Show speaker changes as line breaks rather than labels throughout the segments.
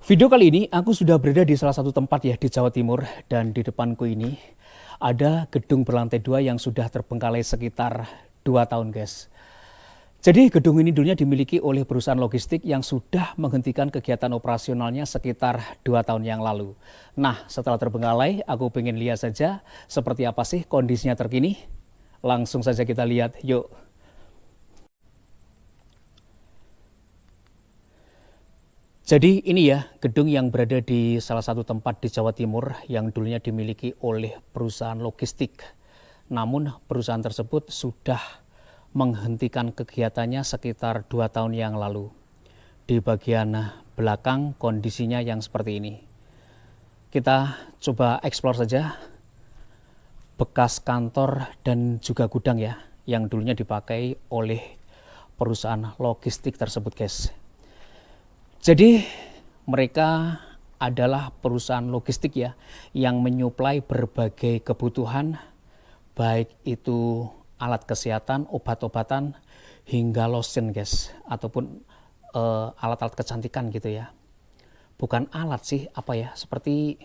Video kali ini aku sudah berada di salah satu tempat ya di Jawa Timur, dan di depanku ini ada gedung berlantai 2 yang sudah terbengkalai sekitar 2 tahun guys. Jadi gedung ini dulunya dimiliki oleh perusahaan logistik yang sudah menghentikan kegiatan operasionalnya sekitar 2 tahun yang lalu. Nah, setelah terbengkalai, aku pengen lihat saja seperti apa sih kondisinya terkini. Langsung saja kita lihat, yuk. Jadi ini ya gedung yang berada di salah satu tempat di Jawa Timur yang dulunya dimiliki oleh perusahaan logistik. Namun perusahaan tersebut sudah menghentikan kegiatannya sekitar 2 tahun yang lalu. Di bagian belakang kondisinya yang seperti ini. Kita coba eksplor saja bekas kantor dan juga gudang ya yang dulunya dipakai oleh perusahaan logistik tersebut guys. Jadi mereka adalah perusahaan logistik ya yang menyuplai berbagai kebutuhan, baik itu alat kesehatan, obat-obatan, hingga lotion guys, ataupun alat-alat kecantikan gitu ya. Bukan alat sih, apa ya, seperti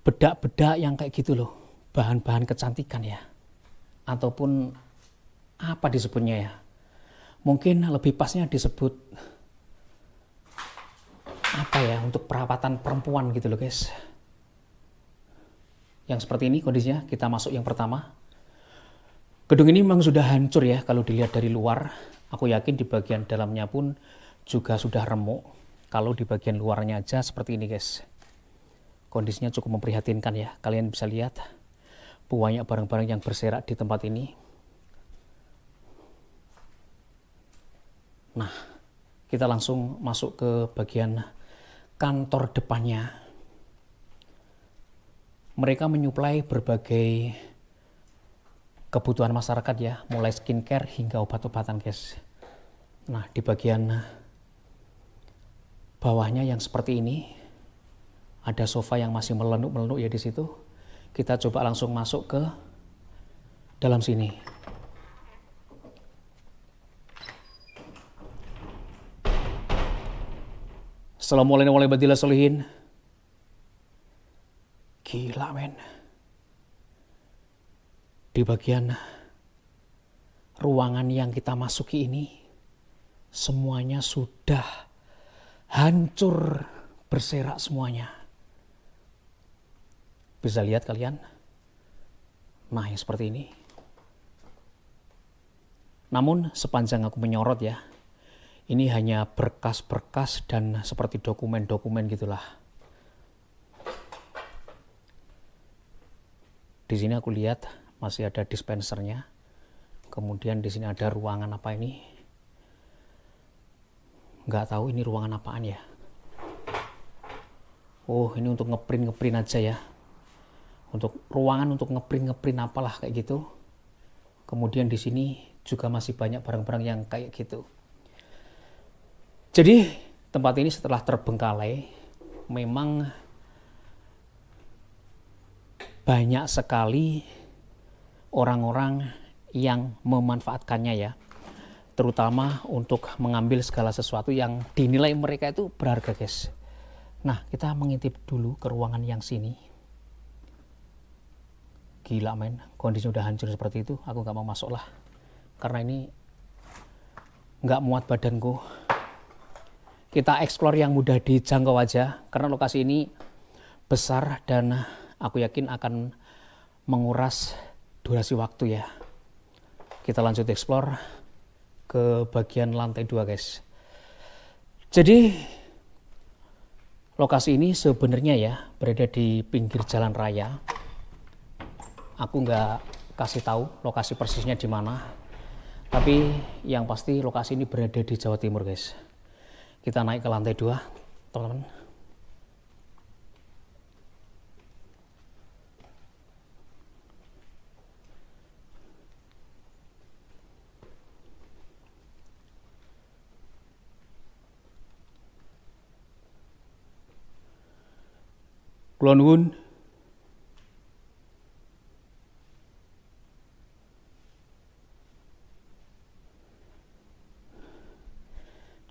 bedak-bedak yang kayak gitu loh, bahan-bahan kecantikan ya, ataupun apa disebutnya ya, mungkin lebih pasnya disebut apa ya, untuk perawatan perempuan gitu loh guys. Yang seperti ini kondisinya. Kita masuk yang pertama. Gedung ini memang sudah hancur ya kalau dilihat dari luar. Aku yakin di bagian dalamnya pun juga sudah remuk. Kalau di bagian luarnya aja seperti ini guys. Kondisinya cukup memprihatinkan ya. Kalian bisa lihat banyak barang-barang yang berserak di tempat ini. Nah, kita langsung masuk ke bagian kantor depannya. Mereka menyuplai berbagai kebutuhan masyarakat ya, mulai skincare hingga obat-obatan guys. Nah, di bagian bawahnya yang seperti ini ada sofa yang masih melenuk-melenuk ya di situ. Kita coba langsung masuk ke dalam sini. Assalamualaikum warahmatullahi wabarakatuh. Gila men. Di bagian ruangan yang kita masuki ini semuanya sudah hancur, berserak semuanya. Bisa lihat kalian? Nah, yang seperti ini. Namun sepanjang aku menyorot ya, ini hanya berkas-berkas dan seperti dokumen-dokumen gitulah. Di sini aku lihat masih ada dispensernya. Kemudian di sini ada ruangan apa ini? Nggak tahu ini ruangan apaan ya. Oh, ini untuk ngeprint aja ya. Untuk ruangan untuk ngeprint apalah kayak gitu. Kemudian di sini juga masih banyak barang-barang yang kayak gitu. Jadi tempat ini setelah terbengkalai memang banyak sekali orang-orang yang memanfaatkannya ya, terutama untuk mengambil segala sesuatu yang dinilai mereka itu berharga guys. Nah, kita mengintip dulu ke ruangan yang sini. Gila men, kondisinya udah hancur seperti itu. Aku gak mau masuk lah, karena ini gak muat badanku. Kita explore yang mudah dijangkau aja, karena lokasi ini besar dan aku yakin akan menguras durasi waktu ya. Kita lanjut explore ke bagian lantai 2 guys. Jadi lokasi ini sebenarnya ya berada di pinggir jalan raya. Aku nggak kasih tahu lokasi persisnya di mana, tapi yang pasti lokasi ini berada di Jawa Timur guys. Kita naik ke lantai 2 teman-teman. Kulon nuwun.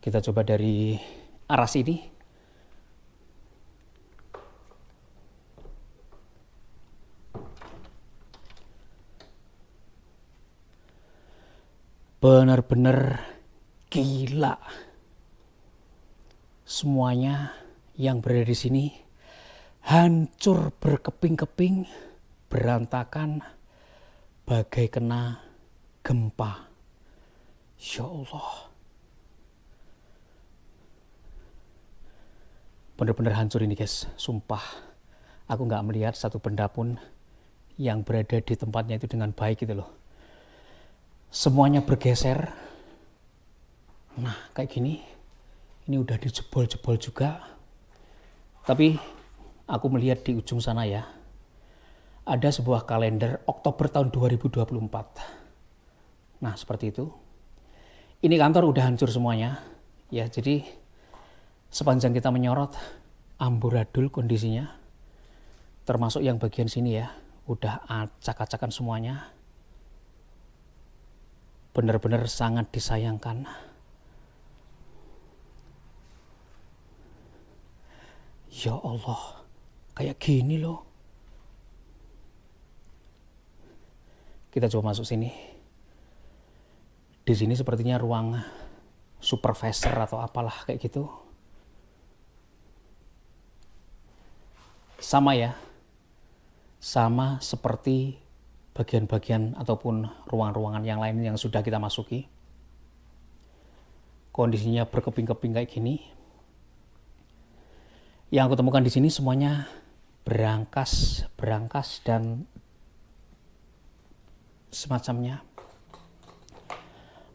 Kita coba dari arah sini. Benar-benar gila. Semuanya yang berada di sini hancur berkeping-keping, berantakan, bagai kena gempa. Ya Allah. Benar-benar hancur ini guys, sumpah. Aku nggak melihat satu benda pun yang berada di tempatnya itu dengan baik gitu loh. Semuanya bergeser. Nah kayak gini, ini udah dijebol-jebol juga. Tapi aku melihat di ujung sana ya, ada sebuah kalender Oktober tahun 2024. Nah seperti itu. Ini kantor udah hancur semuanya. Ya jadi sepanjang kita menyorot, amburadul kondisinya. Termasuk yang bagian sini ya, udah acak-acakan semuanya. Benar-benar sangat disayangkan. Ya Allah, kayak gini loh. Kita coba masuk sini. Di sini sepertinya ruang supervisor atau apalah kayak gitu. Sama ya, sama seperti bagian-bagian ataupun ruang-ruangan yang lain yang sudah kita masuki. Kondisinya berkeping-keping kayak gini. Yang aku temukan di sini semuanya berangkas dan semacamnya.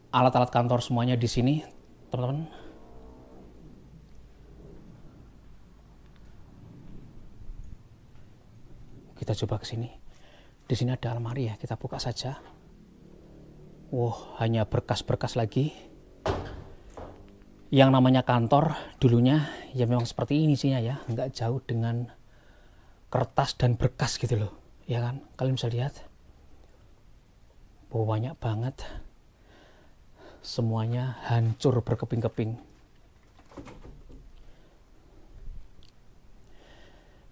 Alat-alat kantor semuanya di sini, teman-teman. Kita coba ke sini. Di sini ada almari ya, kita buka saja. Wow, hanya berkas-berkas lagi. Yang namanya kantor dulunya ya memang seperti ini sih ya, nggak jauh dengan kertas dan berkas gitu loh, ya kan? Kalian bisa lihat, banyak banget, semuanya hancur berkeping-keping.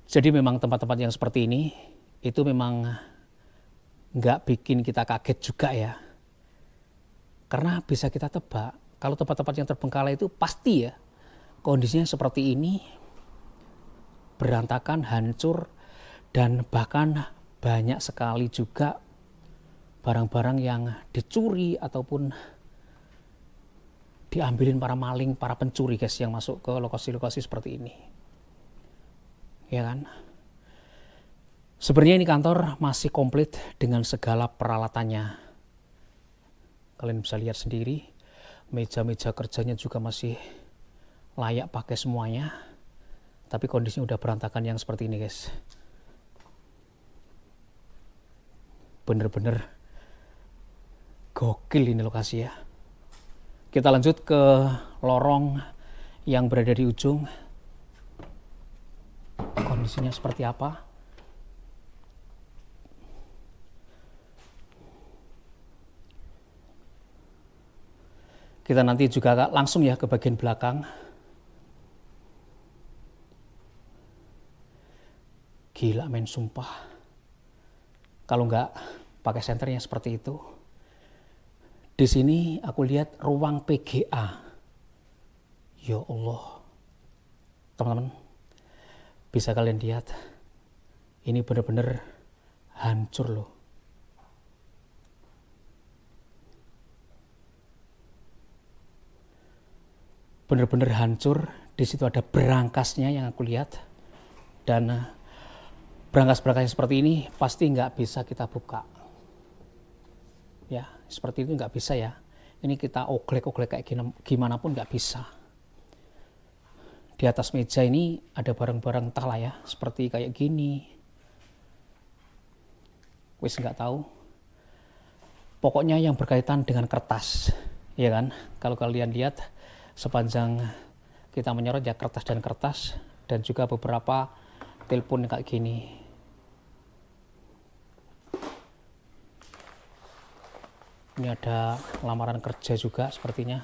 Jadi memang tempat-tempat yang seperti ini itu memang nggak bikin kita kaget juga ya, karena bisa kita tebak kalau tempat-tempat yang terbengkalai itu pasti ya kondisinya seperti ini, berantakan, hancur, dan bahkan banyak sekali juga barang-barang yang dicuri ataupun diambilin para maling, para pencuri guys yang masuk ke lokasi-lokasi seperti ini, ya kan? Sebenarnya ini kantor masih komplit dengan segala peralatannya. Kalian bisa lihat sendiri, meja-meja kerjanya juga masih layak pakai semuanya. Tapi kondisinya udah berantakan yang seperti ini guys. Bener-bener gokil ini lokasi ya. Kita lanjut ke lorong yang berada di ujung. Kondisinya seperti apa? Kita nanti juga langsung ya ke bagian belakang. Gila men, sumpah. Kalau nggak pakai senternya seperti itu. Di sini aku lihat ruang PGA. Ya Allah. Teman-teman, bisa kalian lihat. Ini benar-benar hancur loh. Bener-bener hancur. Di situ ada berangkasnya yang aku lihat, dan berangkas-berangkas seperti ini pasti nggak bisa kita buka ya, seperti itu nggak bisa ya. Ini kita oglek-oglek kayak gimana pun nggak bisa. Di atas meja ini ada barang-barang entah lah ya, seperti kayak gini, wis nggak tahu, pokoknya yang berkaitan dengan kertas ya kan. Kalau kalian lihat sepanjang kita menyorot ya kertas, dan juga beberapa telepon kayak gini. Ini ada lamaran kerja juga sepertinya,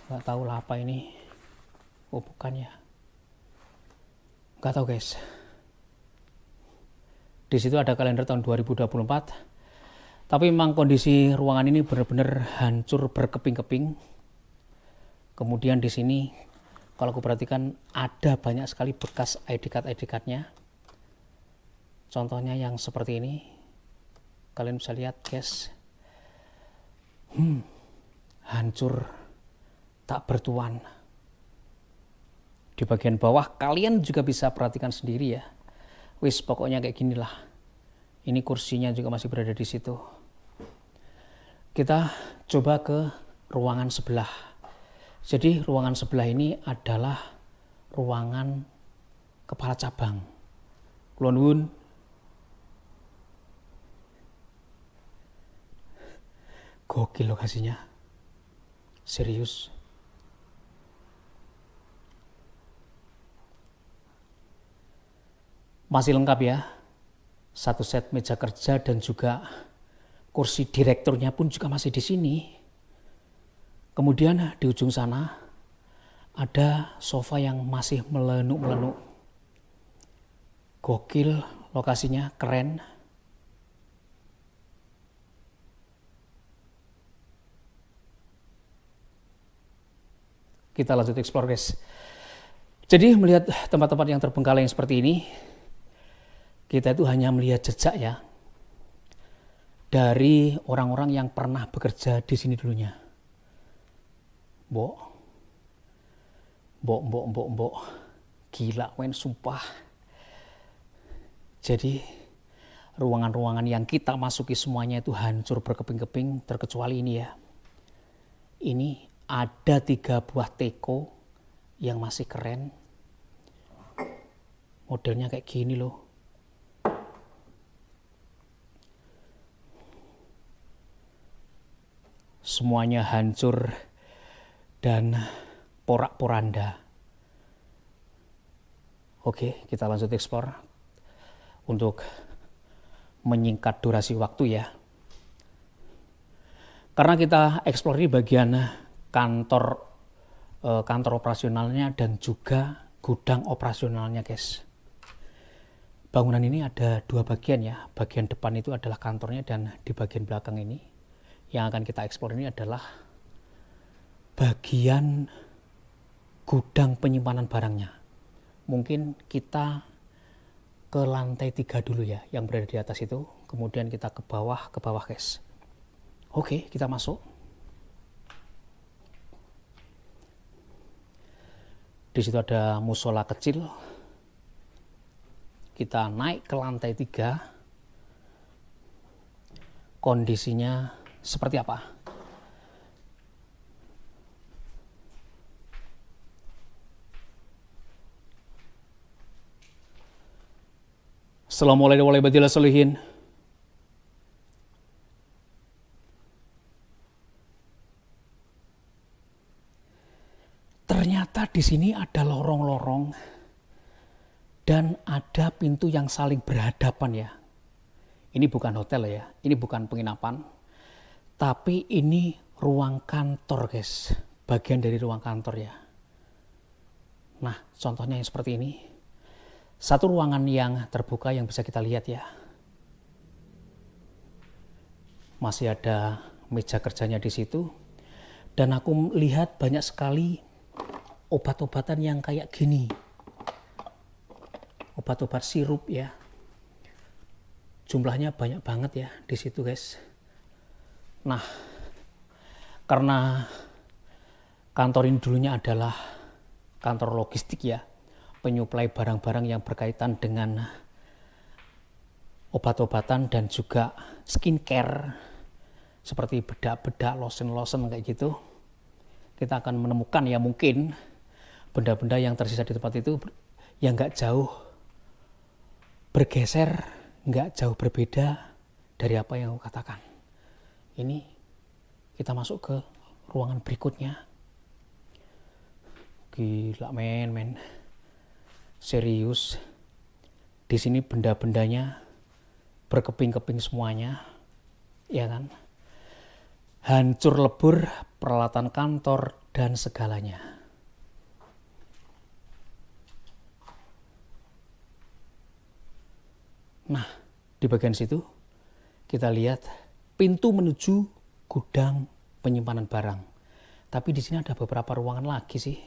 nggak tahu lah apa ini. Oh bukan ya, nggak tahu guys. Di situ ada kalender tahun 2024, Tapi memang kondisi ruangan ini benar-benar hancur berkeping-keping. Kemudian di sini kalau aku perhatikan ada banyak sekali bekas ID card-nya. Contohnya yang seperti ini. Kalian bisa lihat guys. Hancur tak bertuan. Di bagian bawah kalian juga bisa perhatikan sendiri ya. Wis pokoknya kayak ginilah. Ini kursinya juga masih berada di situ. Kita coba ke ruangan sebelah. Jadi ruangan sebelah ini adalah ruangan kepala cabang. Kulon nuwun. Gokil lokasinya. Serius. Masih lengkap ya. Satu set meja kerja dan juga kursi direkturnya pun juga masih di sini. Kemudian di ujung sana ada sofa yang masih melenuk-melenuk. Gokil lokasinya, keren. Kita lanjut explore guys. Jadi melihat tempat-tempat yang terbengkalai yang seperti ini, kita itu hanya melihat jejak ya dari orang-orang yang pernah bekerja di sini dulunya. Mbok. Gila men, sumpah. Jadi ruangan-ruangan yang kita masuki semuanya itu hancur berkeping-keping, terkecuali ini ya. Ini ada 3 buah teko yang masih keren. Modelnya kayak gini loh. Semuanya hancur dan porak-poranda. Oke, kita lanjut explore untuk menyingkat durasi waktu ya. Karena kita explore di bagian kantor operasionalnya dan juga gudang operasionalnya guys. Bangunan ini ada 2 bagian ya. Bagian depan itu adalah kantornya dan di bagian belakang ini yang akan kita explore ini adalah bagian gudang penyimpanan barangnya. Mungkin kita ke lantai 3 dulu ya, yang berada di atas itu. Kemudian kita ke bawah guys. Oke, kita masuk. Di situ ada musola kecil. Kita naik ke lantai 3. Kondisinya seperti apa? Assalamualaikum warahmatullahi wabarakatuh. Ternyata di sini ada lorong-lorong dan ada pintu yang saling berhadapan ya. Ini bukan hotel ya, ini bukan penginapan, tapi ini ruang kantor guys, bagian dari ruang kantor ya. Nah, contohnya yang seperti ini. Satu ruangan yang terbuka yang bisa kita lihat ya. Masih ada meja kerjanya di situ. Dan aku lihat banyak sekali obat-obatan yang kayak gini. Obat-obat sirup ya. Jumlahnya banyak banget ya di situ guys. Nah, karena kantor ini dulunya adalah kantor logistik ya. Penyuplai barang-barang yang berkaitan dengan obat-obatan dan juga skincare seperti bedak-bedak, lotion-lotion kayak gitu. Kita akan menemukan ya mungkin benda-benda yang tersisa di tempat itu yang nggak jauh bergeser, nggak jauh berbeda dari apa yang aku katakan. Ini kita masuk ke ruangan berikutnya. Gila men. Serius, di sini benda-bendanya berkeping-keping semuanya, ya kan? Hancur lebur peralatan kantor dan segalanya. Nah, di bagian situ kita lihat pintu menuju gudang penyimpanan barang. Tapi di sini ada beberapa ruangan lagi sih,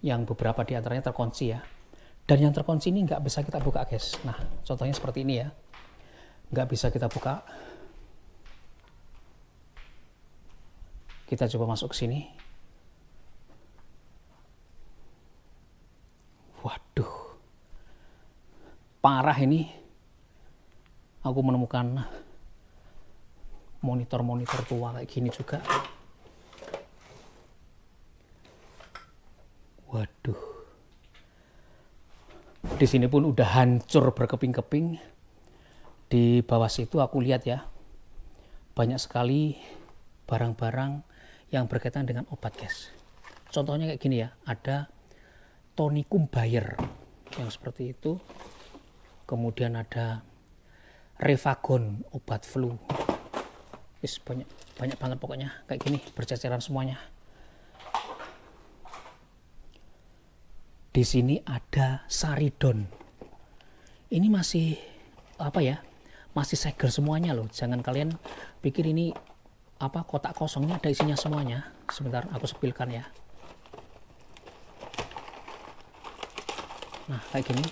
yang beberapa di antaranya terkunci ya. Dan yang terkunci ini nggak bisa kita buka guys. Nah contohnya seperti ini ya, nggak bisa kita buka. Kita coba masuk ke sini. Waduh, parah ini. Aku menemukan monitor-monitor tua kayak gini juga. Waduh. Di sini pun udah hancur berkeping-keping. Di bawah situ aku lihat ya, banyak sekali barang-barang yang berkaitan dengan obat guys. Contohnya kayak gini ya, ada tonikum Bayer yang seperti itu. Kemudian ada Revagon obat flu. Banyak banget pokoknya kayak gini, berceceran semuanya. Di sini ada Saridon. Ini masih apa ya? Masih segel semuanya loh. Jangan kalian pikir ini apa kotak kosongnya ada isinya semuanya. Sebentar aku sepilkan ya. Nah, kayak gini.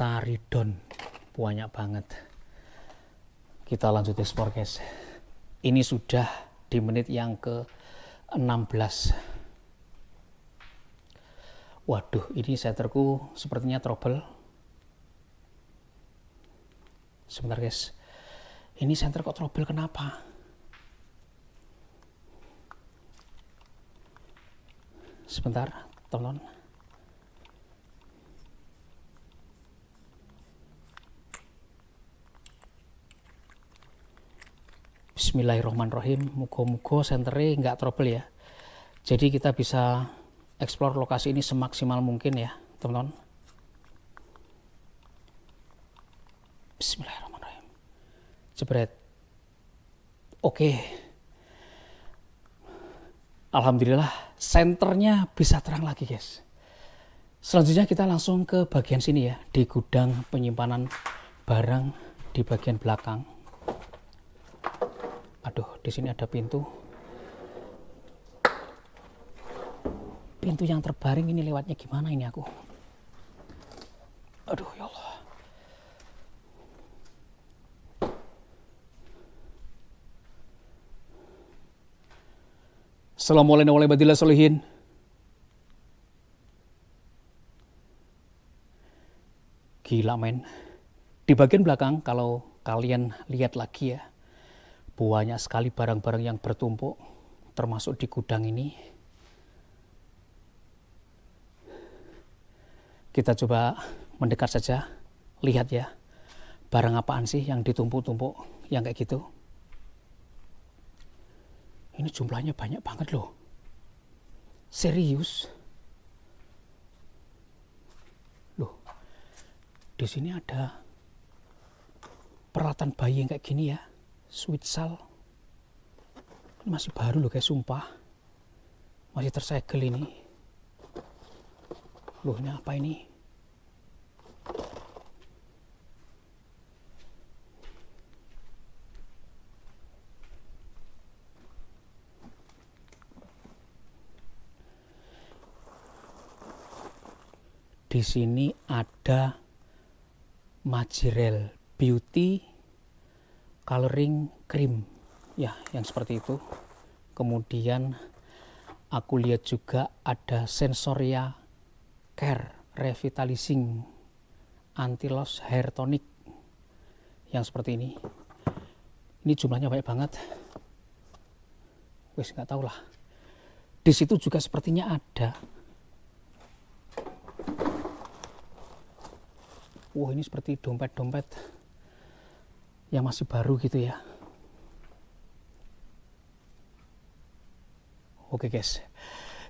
Saridon banyak banget. Kita lanjut explore guys. Ini sudah di menit yang ke-16. Waduh, ini setterku sepertinya trouble. Sebentar guys. Ini center kok trouble, kenapa? Sebentar, tolong. Bismillahirrahmanirrahim. Muga-muga senternya nggak trouble ya. Jadi kita bisa explore lokasi ini semaksimal mungkin ya, teman-teman. Bismillahirrahmanirrahim. Jebret. Oke. Alhamdulillah senternya bisa terang lagi guys. Selanjutnya kita langsung ke bagian sini ya, di gudang penyimpanan barang di bagian belakang. Aduh, di sini ada pintu. Pintu yang terbaring ini lewatnya gimana ini aku? Aduh ya Allah. Assalamualaikum warahmatullahi wabarakatuh. Gila men. Di bagian belakang kalau kalian lihat lagi ya, banyak sekali barang-barang yang bertumpuk, termasuk di gudang ini. Kita coba mendekat saja, lihat ya, barang apaan sih yang ditumpuk-tumpuk, yang kayak gitu. Ini jumlahnya banyak banget loh. Serius. Loh, di sini ada peralatan bayi yang kayak gini ya. Switsal. Ini masih baru loh guys, sumpah. Masih tersegel ini. Loh, ini apa ini? Di sini ada Majirel Beauty Coloring Cream. Ya, yang seperti itu. Kemudian aku lihat juga ada Sensoria Care Revitalizing Anti-Loss Hair Tonic. Yang seperti ini. Ini jumlahnya banyak banget. Wes nggak tahu lah. Di situ juga sepertinya ada. Wah, ini seperti dompet-dompet yang masih baru gitu ya. Oke guys,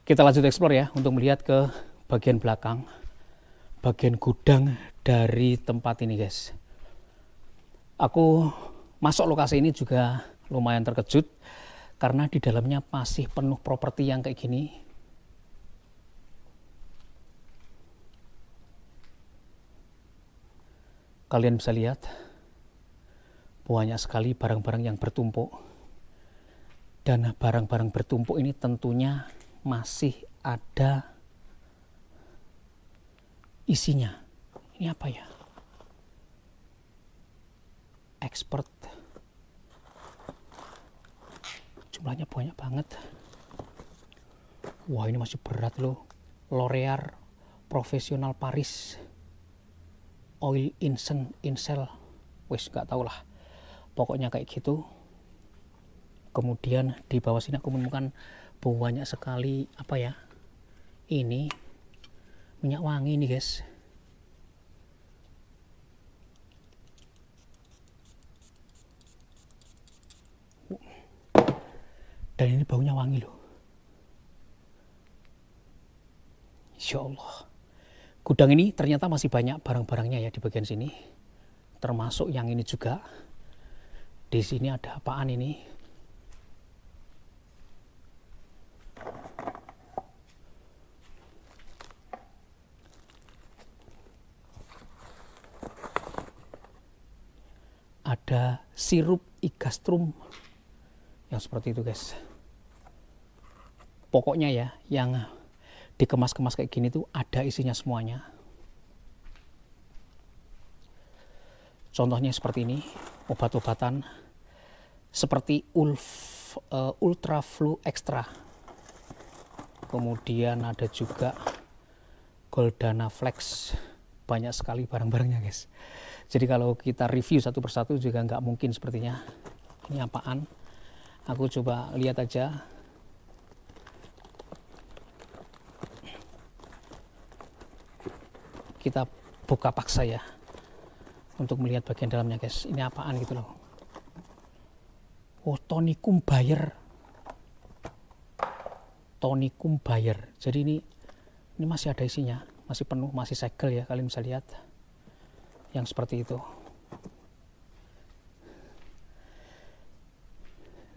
kita lanjut explore ya untuk melihat ke bagian belakang, bagian gudang dari tempat ini guys. Aku masuk lokasi ini juga lumayan terkejut karena di dalamnya masih penuh properti yang kayak gini. Kalian bisa lihat banyak sekali barang-barang yang bertumpuk, dan barang-barang bertumpuk ini tentunya masih ada isinya. Ini apa ya? Expert. Jumlahnya banyak banget. Wah, ini masih berat loh. L'Oreal Professional Paris Oil Incel. Wes gak tau lah. Pokoknya kayak gitu. Kemudian di bawah sini aku menemukan banyak sekali apa ya? Ini minyak wangi nih, guys. Dan ini baunya wangi loh. Insya Allah. Gudang ini ternyata masih banyak barang-barangnya ya di bagian sini. Termasuk yang ini juga. Di sini ada apaan ini? Ada sirup igastrum. Yang seperti itu, guys. Pokoknya ya, yang dikemas-kemas kayak gini tuh ada isinya semuanya. Contohnya seperti ini, obat-obatan seperti Ultra Flu Extra. Kemudian ada juga Goldana Flex. Banyak sekali barang-barangnya, guys. Jadi kalau kita review satu persatu juga nggak mungkin sepertinya. Ini apaan? Aku coba lihat aja. Kita buka paksa ya untuk melihat bagian dalamnya, guys. Ini apaan gitu loh. Oh, tonikum Bayer. Tonikum Bayer. Jadi ini masih ada isinya, masih penuh, masih segel ya, kalian bisa lihat. Yang seperti itu.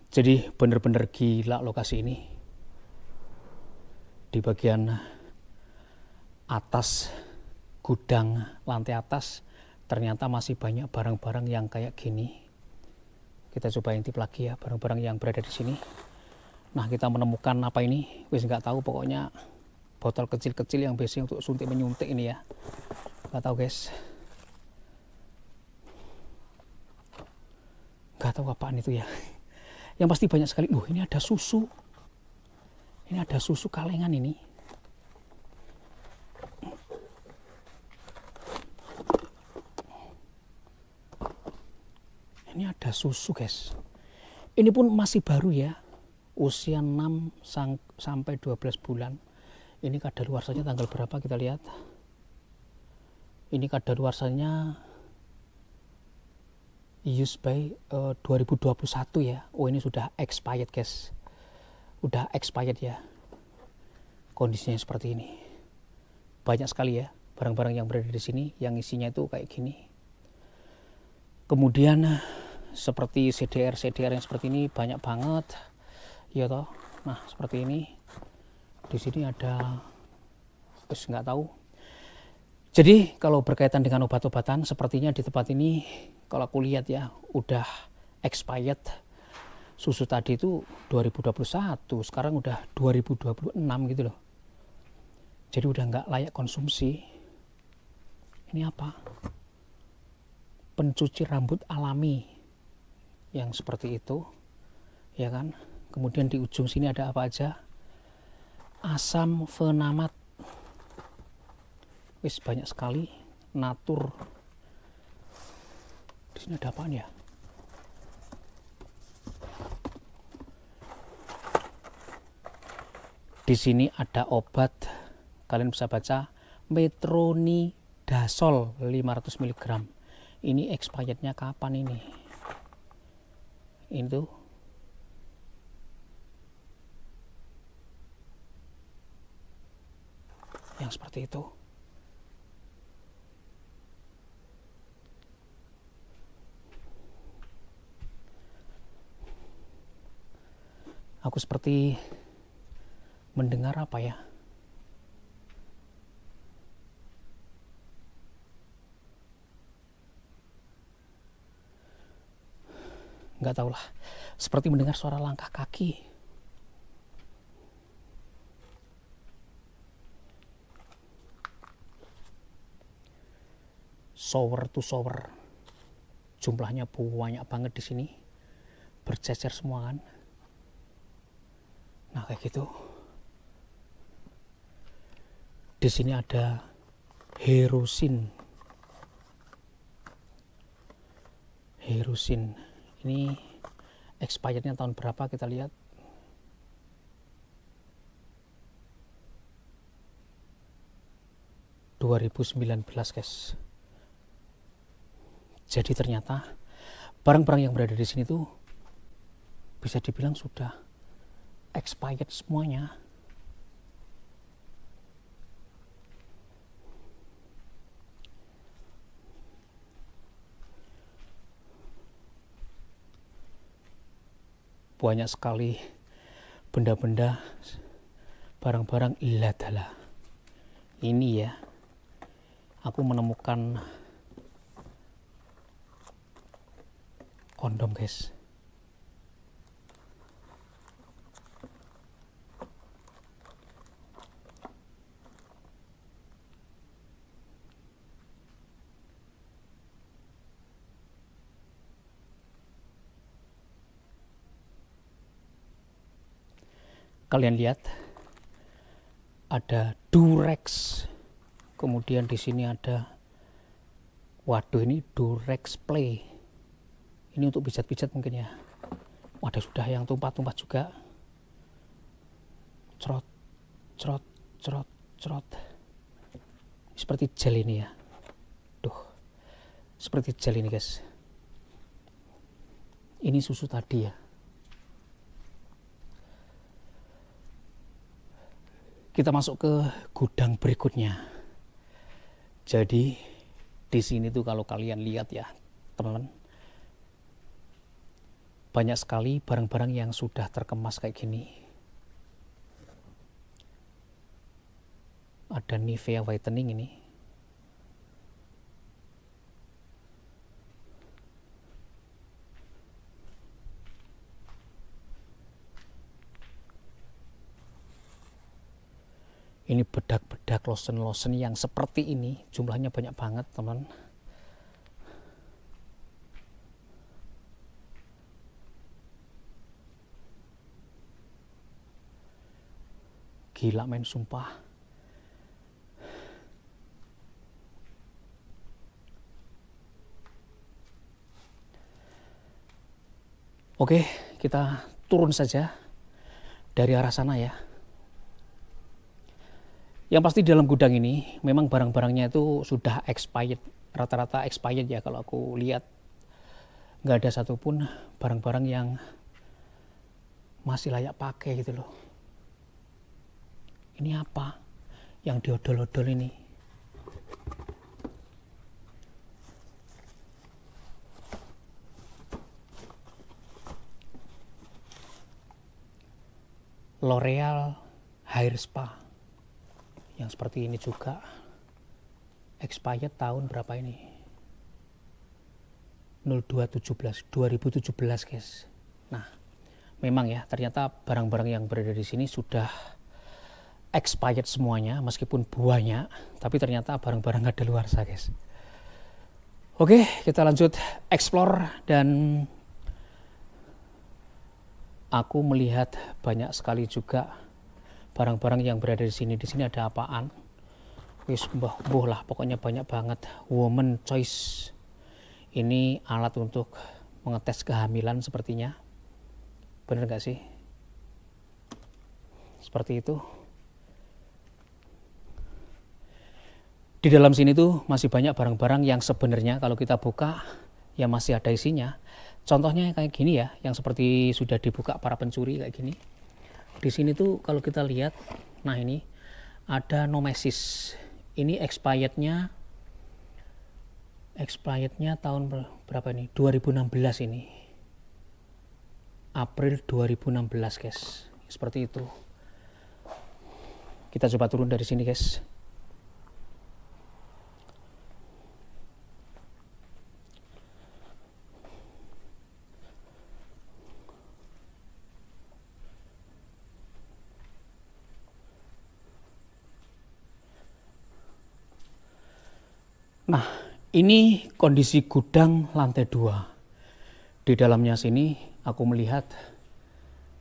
Jadi bener-bener gila lokasi ini. Di bagian atas gudang lantai atas ternyata masih banyak barang-barang yang kayak gini. Kita coba intip lagi ya barang-barang yang berada di sini. Nah, kita menemukan apa ini? Wis nggak tahu, pokoknya botol kecil-kecil yang biasanya untuk suntik menyuntik ini ya. Nggak tahu, guys. Nggak tahu apaan itu ya. Yang pasti banyak sekali. Ini ada susu. Ini ada susu kalengan ini. Ini ada susu, guys. Ini pun masih baru ya. Usia 6 sampai 12 bulan. Ini kadaluarsanya tanggal berapa kita lihat. Ini kadaluarsanya use by 2021 ya. Oh, ini sudah expired, guys. Udah expired ya. Kondisinya seperti ini. Banyak sekali ya barang-barang yang berada di sini yang isinya itu kayak gini. Kemudian seperti CDR yang seperti ini banyak banget. Ya toh. Nah, seperti ini. Di sini ada nggak tahu. Jadi kalau berkaitan dengan obat-obatan, sepertinya di tempat ini kalau aku lihat ya udah expired. Susu tadi itu 2021, sekarang udah 2026 gitu loh. Jadi udah nggak layak konsumsi. Ini apa? Pencuci rambut alami yang seperti itu, ya kan? Kemudian di ujung sini ada apa aja? Asam fenamat. Wis banyak sekali. Natur. Di sini ada apaan ya? Di sini ada obat, kalian bisa baca metronidazol 500 mg. Ini expirednya kapan ini? Itu yang seperti itu. Aku seperti mendengar apa ya? Nggak tahulah. Seperti mendengar suara langkah kaki. Shower to shower. Jumlahnya banyak banget di sini. Bercecer semua kan. Nah, kayak gitu. Di sini ada Herosin. Herosin. Ini expirednya tahun berapa kita lihat. ...2019 guys. Jadi ternyata barang-barang yang berada di sini tuh bisa dibilang sudah expired semuanya. Banyak sekali benda-benda, barang-barang iladala. Ini ya, aku menemukan kondom guys. Kalian lihat ada Durex, kemudian di sini ada, waduh ini Durex Play, ini untuk pijat-pijat mungkin ya. Waduh, sudah yang tumpah-tumpah juga. Cerot cerot cerot cerot, seperti gel ini ya. Duh, seperti gel ini guys. Ini susu tadi ya. Kita masuk ke gudang berikutnya. Jadi di sini tuh kalau kalian lihat ya teman-teman, banyak sekali barang-barang yang sudah terkemas kayak gini. Ada Nivea whitening ini. Ini bedak-bedak lotion-lotion yang seperti ini, jumlahnya banyak banget teman. Gila men, sumpah. Oke, kita turun saja dari arah sana ya. Yang pasti dalam gudang ini memang barang-barangnya itu sudah expired, rata-rata expired ya. Kalau aku lihat nggak ada satupun barang-barang yang masih layak pakai gitu loh. Ini apa yang diodol-odol ini? L'Oreal Hair Spa yang seperti ini juga, expired tahun berapa ini? 2017 guys. Nah, memang ya ternyata barang-barang yang berada di sini sudah expired semuanya, meskipun banyak, tapi ternyata barang-barang ada luar sana guys. Oke, kita lanjut explore, dan aku melihat banyak sekali juga barang-barang yang berada di sini. Di sini ada apaan? Wis boh lah, pokoknya banyak banget. Woman Choice. Ini alat untuk mengetes kehamilan sepertinya. Bener gak sih? Seperti itu. Di dalam sini tuh masih banyak barang-barang yang sebenarnya kalau kita buka ya masih ada isinya. Contohnya kayak gini ya, yang seperti sudah dibuka para pencuri kayak gini. Di sini tuh kalau kita lihat, nah ini ada Nomesis. Ini expirednya tahun berapa ini? 2016 ini. April 2016 guys, seperti itu. Kita coba turun dari sini guys. Nah, ini kondisi gudang lantai 2. Di dalamnya sini aku melihat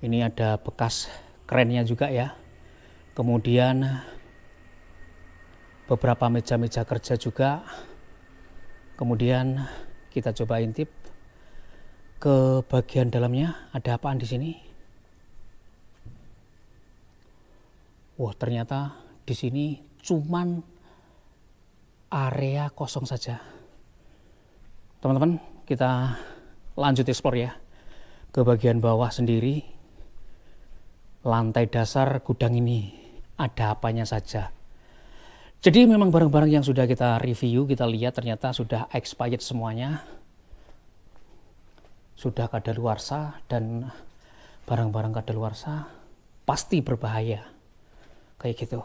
ini ada bekas kerennya juga ya. Kemudian beberapa meja-meja kerja juga. Kemudian kita coba intip ke bagian dalamnya, ada apaan di sini? Wah, ternyata di sini cuman area kosong saja. Teman-teman, kita lanjut explore ya ke bagian bawah sendiri. Lantai dasar gudang ini ada apanya saja. Jadi memang barang-barang yang sudah kita review, kita lihat ternyata sudah expired semuanya. Sudah kadaluarsa, dan barang-barang kadaluarsa pasti berbahaya. Kayak gitu.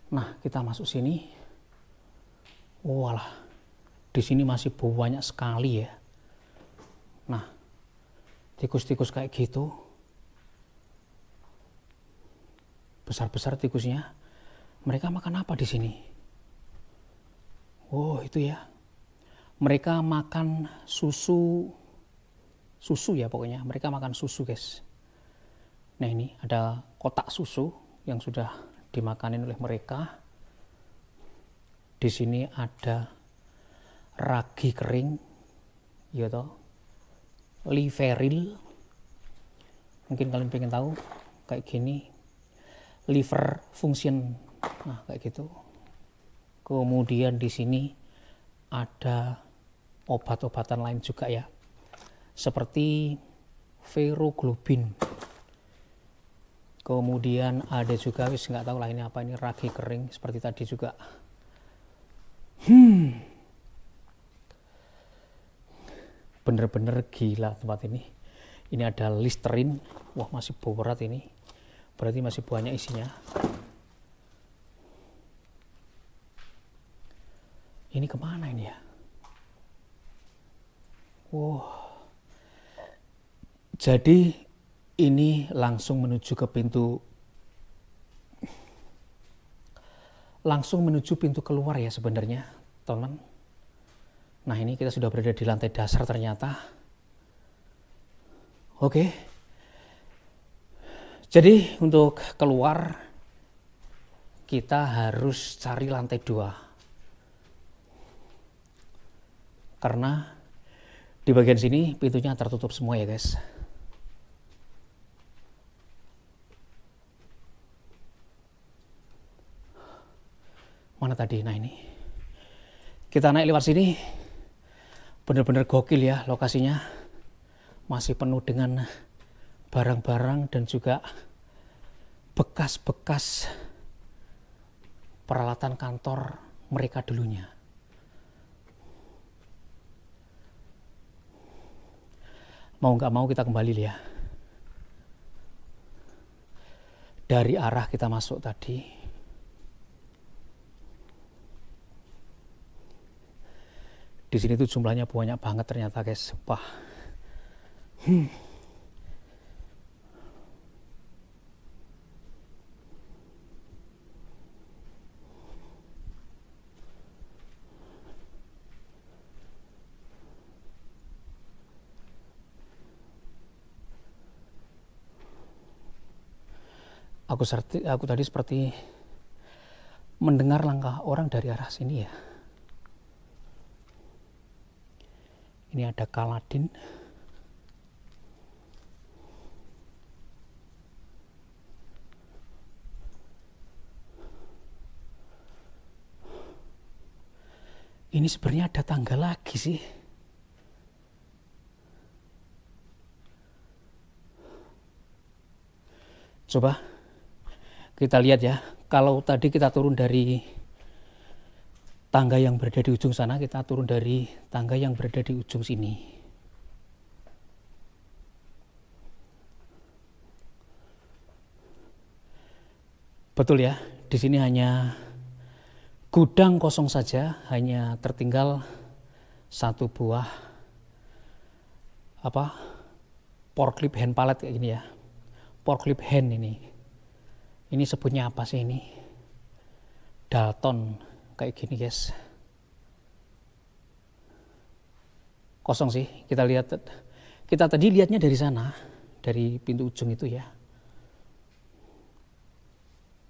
Nah, kita masuk sini. Walah, di sini masih banyak sekali ya. Nah, tikus-tikus kayak gitu. Besar-besar tikusnya. Mereka makan apa di sini? Oh, itu ya. Mereka makan susu ya pokoknya. Mereka makan susu, guys. Nah, ini ada kotak susu yang sudah dimakanin oleh mereka. Di sini ada ragi kering, ya toh, liveril. Mungkin kalian pengen tahu kayak gini, liver function. Nah, kayak gitu. Kemudian di sini ada obat-obatan lain juga ya, seperti feroglobin. Kemudian ada juga, wis nggak tahu lah ini apa, ini ragi kering seperti tadi juga. Bener-bener gila tempat ini. Ini ada listerin. Wah, masih berat ini. Berarti masih banyak isinya. Ini kemana ini ya? Wow. Jadi ini langsung menuju ke pintu keluar ya sebenarnya, teman. Nah, ini kita sudah berada di lantai dasar ternyata. Oke. Jadi untuk keluar kita harus cari lantai 2. Karena di bagian sini pintunya tertutup semua ya, guys. Mana tadi? Nah, ini kita naik lewat sini. Bener-bener gokil ya lokasinya. Masih penuh dengan barang-barang dan juga bekas-bekas peralatan kantor mereka dulunya. Mau nggak mau kita kembali ya. Dari arah kita masuk tadi. Di sini tuh jumlahnya banyak banget ternyata, guys. Wah. Aku tadi seperti mendengar langkah orang dari arah sini ya. Ini ada Kaladin. Ini sebenarnya ada tangga lagi sih. Coba kita lihat ya. Kalau tadi kita turun dari tangga yang berada di ujung sana, kita turun dari tangga yang berada di ujung sini. Betul ya, di sini hanya gudang kosong saja, hanya tertinggal satu buah forklift hand pallet kayak gini ya. Forklift hand ini. Ini sebutnya apa sih ini? Dalton kayak gini guys. Kosong sih, kita tadi lihatnya dari sana, dari pintu ujung itu ya.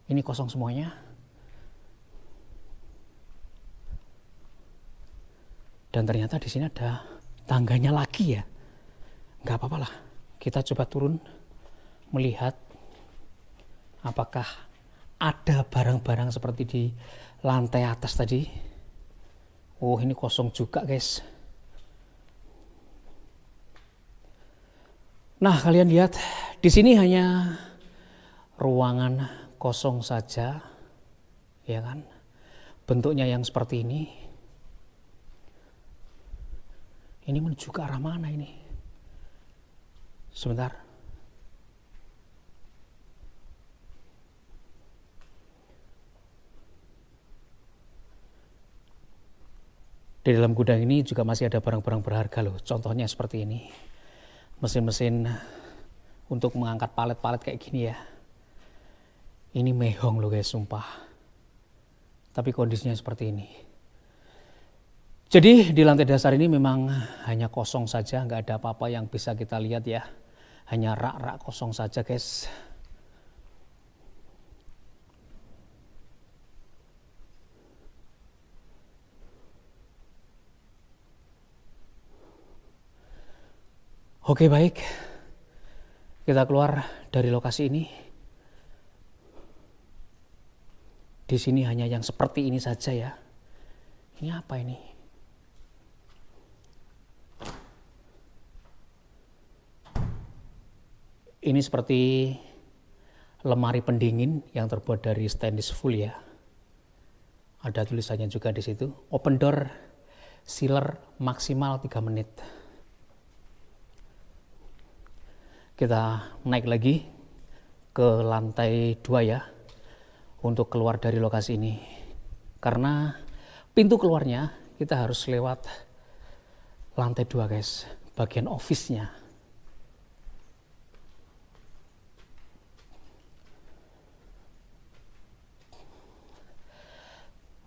Ini kosong semuanya. Dan ternyata di sini ada tangganya lagi ya. Nggak apa-apa lah. Kita coba turun melihat apakah ada barang-barang seperti di lantai atas tadi. Oh, ini kosong juga, guys. Nah, kalian lihat di sini hanya ruangan kosong saja, ya kan? Bentuknya yang seperti ini. Ini menuju ke arah mana ini? Sebentar. Di dalam gudang ini juga masih ada barang-barang berharga loh. Contohnya seperti ini. Mesin-mesin untuk mengangkat palet-palet kayak gini ya. Ini mehong loh guys, sumpah. Tapi kondisinya seperti ini. Jadi di lantai dasar ini memang hanya kosong saja, nggak ada apa-apa yang bisa kita lihat ya. Hanya rak-rak kosong saja guys. Oke baik, kita keluar dari lokasi ini. Di sini hanya yang seperti ini saja ya. Ini apa ini? Ini seperti lemari pendingin yang terbuat dari stainless full ya. Ada tulisannya juga di situ. Open door sealer maksimal 3 menit. Kita naik lagi ke lantai 2 ya. Untuk keluar dari lokasi ini, karena pintu keluarnya kita harus lewat lantai 2 guys, bagian office-nya.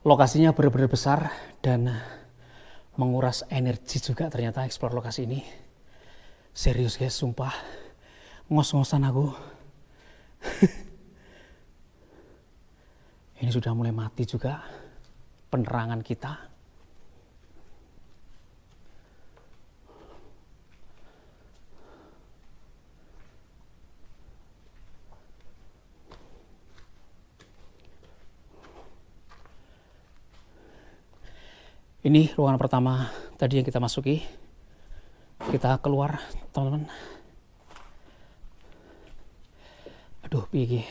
Lokasinya benar-benar besar dan menguras energi juga ternyata explore lokasi ini. Serius guys, sumpah ngos-ngosan aku. Ini sudah mulai mati juga penerangan kita. Ini ruangan pertama tadi yang kita masuki. Kita keluar, teman-teman. Aduh, piye.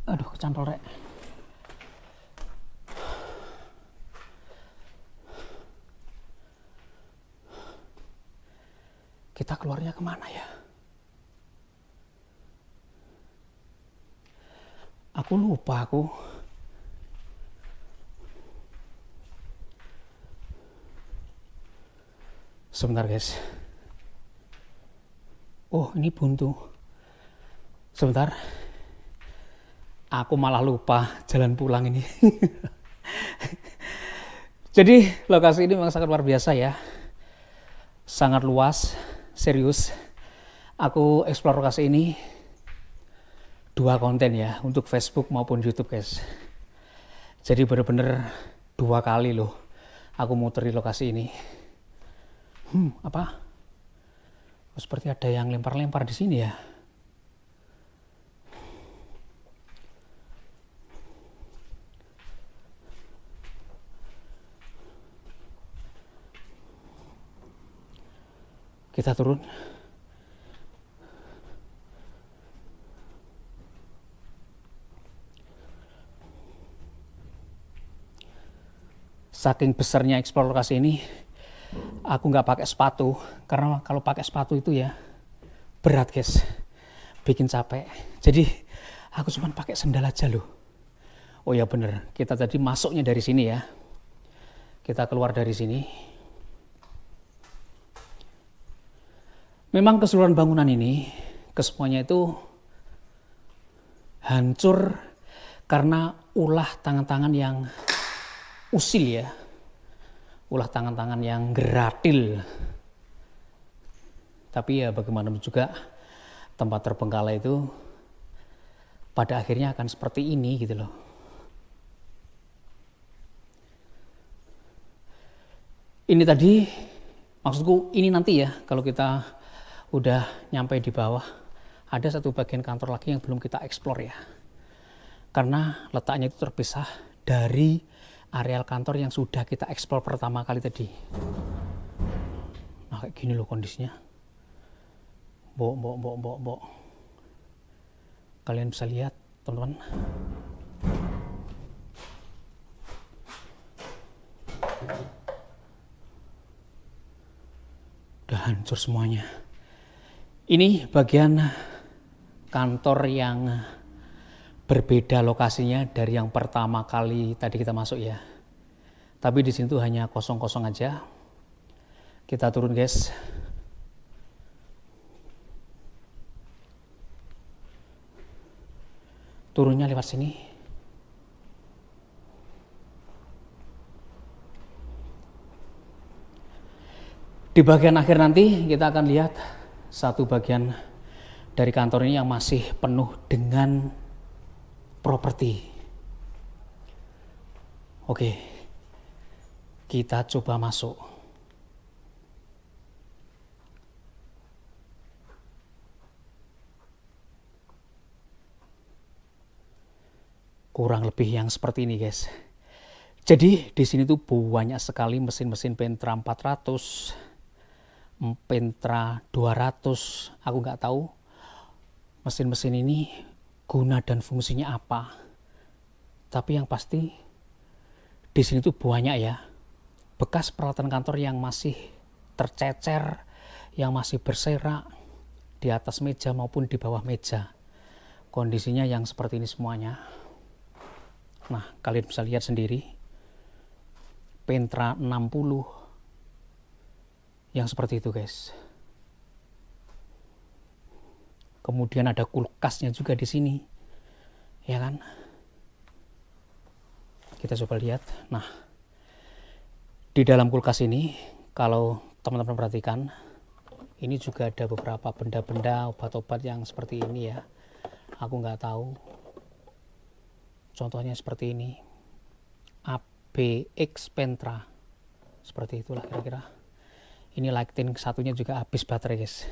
Aduh, kecantol rek. Kita keluarnya kemana ya? Aku lupa aku. Sebentar guys. Oh, ini buntu. Sebentar. Aku malah lupa jalan pulang ini. Jadi lokasi ini memang sangat luar biasa ya. Sangat luas, serius. Aku explore lokasi ini 2 konten ya, untuk Facebook maupun YouTube guys. Jadi bener-bener 2 kali loh aku muter di lokasi ini. Apa? Seperti ada yang lempar-lempar di sini ya. Kita turun. Saking besarnya explore lokasi ini, aku nggak pakai sepatu, karena kalau pakai sepatu itu ya berat guys. bikin capek. Jadi aku cuma pakai sendal aja loh. Oh ya bener, kita tadi masuknya dari sini ya. Kita keluar dari sini. Memang keseluruhan bangunan ini, kesemuanya itu hancur karena ulah tangan-tangan yang usil ya. Ulah tangan-tangan yang geratil. Tapi ya bagaimana juga tempat terbengkalai itu pada akhirnya akan seperti ini gitu loh. Ini tadi, maksudku ini nanti ya, kalau kita udah nyampe di bawah, ada satu bagian kantor lagi yang belum kita eksplor ya. Karena letaknya itu terpisah dari areal kantor yang sudah kita eksplor pertama kali tadi. Nah kayak gini loh kondisinya. Bok. Kalian bisa lihat teman-teman. Udah hancur semuanya. Ini bagian kantor yang berbeda lokasinya dari yang pertama kali tadi kita masuk ya. Tapi di sini tuh hanya kosong-kosong aja. Kita turun guys. Turunnya lewat sini. Di bagian akhir nanti kita akan lihat satu bagian dari kantor ini yang masih penuh dengan properti. Oke, kita coba masuk. Kurang lebih yang seperti ini guys. Jadi di sini tuh banyak sekali mesin-mesin Pentra 400, Pentra 200. Aku nggak tahu mesin-mesin ini guna dan fungsinya apa. Tapi yang pasti di sini tuh banyak ya bekas peralatan kantor yang masih tercecer, yang masih berserak di atas meja maupun di bawah meja. Kondisinya yang seperti ini semuanya. Nah, kalian bisa lihat sendiri. Pentra 60 yang seperti itu, guys. Kemudian ada kulkasnya juga di sini. Ya kan? Kita coba lihat. Nah, di dalam kulkas ini kalau teman-teman perhatikan, ini juga ada beberapa benda-benda obat-obat yang seperti ini ya. Aku nggak tahu. Contohnya seperti ini, ABX Pentra, seperti itulah kira-kira. Ini lighting satunya juga habis baterai guys.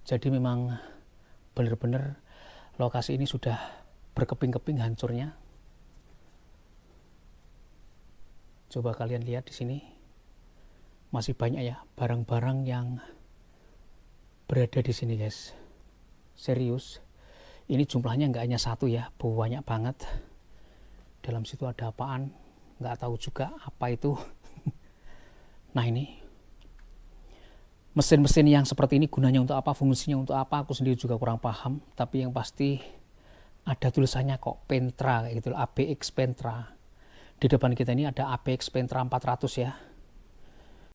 Jadi memang benar-benar lokasi ini sudah berkeping-keping hancurnya. Coba kalian lihat di sini, masih banyak ya barang-barang yang berada di sini guys. Serius. Ini jumlahnya nggak hanya satu ya, banyak banget. Dalam situ ada apaan? Nggak tahu juga apa itu. Nah ini mesin-mesin yang seperti ini gunanya untuk apa, fungsinya untuk apa, aku sendiri juga kurang paham. Tapi yang pasti ada tulisannya kok, Pentra kayak gitu, ABX Pentra. Di depan kita ini ada ABX Pentra 400 ya.